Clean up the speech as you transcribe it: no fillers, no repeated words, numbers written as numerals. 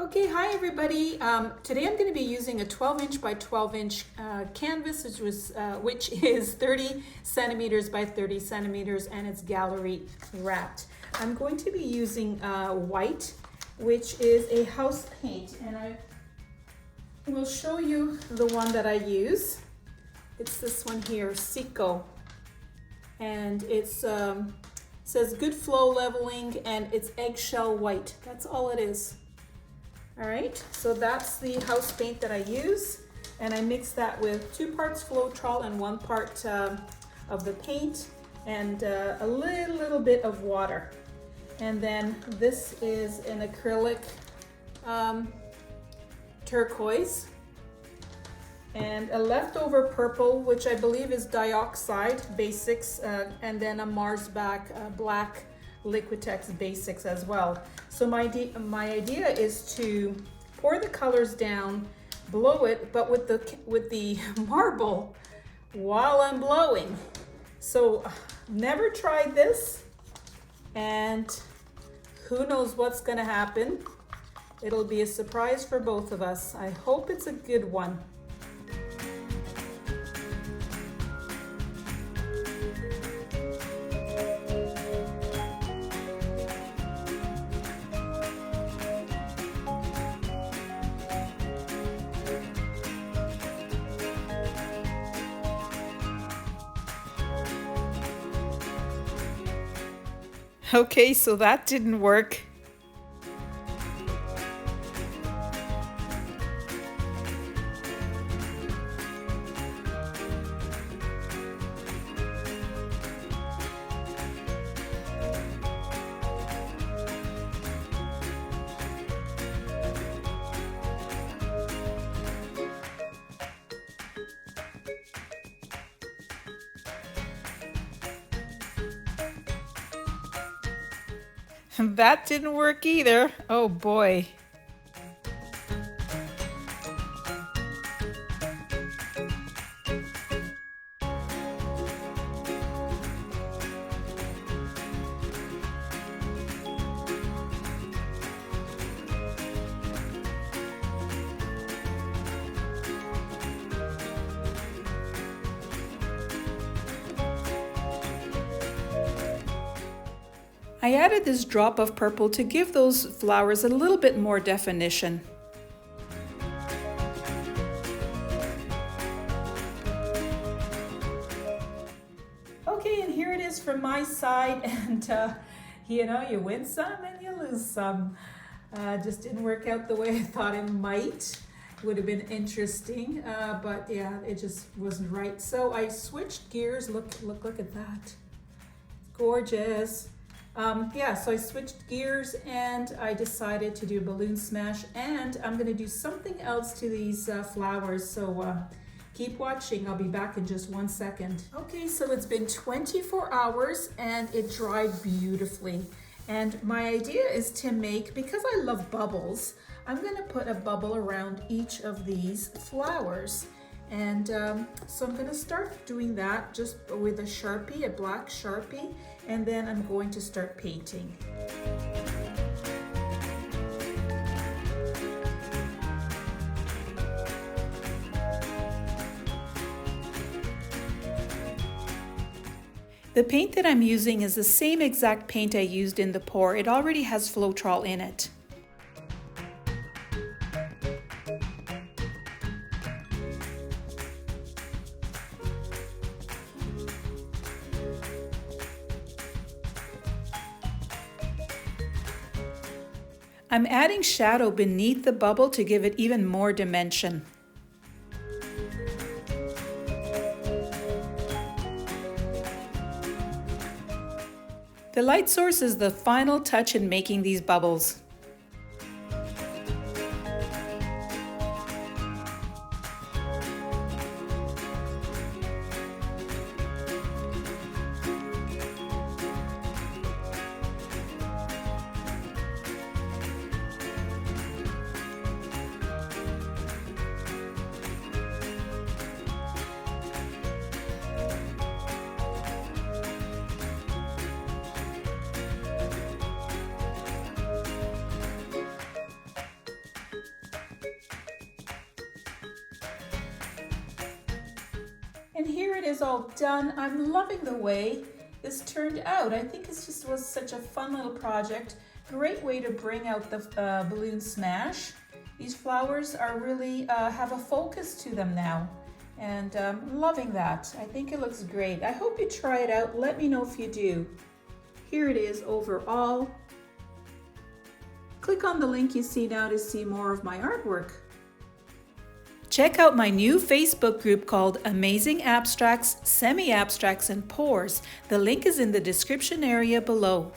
Okay, hi everybody. Today I'm going to be using a 12-inch by 12-inch canvas, which is 30 centimeters by 30 centimeters, and it's gallery wrapped. I'm going to be using white, which is a house paint, and I will show you the one that I use. It's this one here, Seco, and it says good flow leveling, and it's eggshell white. That's all it is. All right, so that's the house paint that I use, and I mix that with 2 parts Floetrol and 1 part of the paint and a little bit of water. And then this is an acrylic turquoise and a leftover purple, which I believe is dioxide basics, and then a Marsback black Liquitex basics as well. So my idea is to pour the colors down, blow it, but with the marble while I'm blowing. So never tried this, and who knows what's gonna happen. It'll be a surprise for both of us. I hope it's a good one. Okay, so that didn't work. That didn't work either. Oh boy. I added this drop of purple to give those flowers a little bit more definition. Okay, and here it is from my side, and you know, you win some and you lose some. Just didn't work out the way I thought it might. Would have been interesting, but yeah, it just wasn't right. So I switched gears. Look at that. Gorgeous. So I switched gears and I decided to do a balloon smash, and I'm going to do something else to these flowers. So keep watching. I'll be back in just 1 second. Okay, so it's been 24 hours and it dried beautifully. And my idea is to make, because I love bubbles, I'm going to put a bubble around each of these flowers. And so I'm going to start doing that just with a Sharpie, a black Sharpie, and then I'm going to start painting. The paint that I'm using is the same exact paint I used in the pour. It already has Floetrol in it. I'm adding shadow beneath the bubble to give it even more dimension. The light source is the final touch in making these bubbles. is all done. I'm loving the way this turned out. I think it just was such a fun little project. Great way to bring out the balloon smash. These flowers are really have a focus to them now, and loving that. I think it looks great. I hope you try it out. Let me know if you do. Here it is overall. Click on the link you see now to see more of my artwork. Check out my new Facebook group called Amazing Abstracts, Semi-Abstracts, and Pours. The link is in the description area below.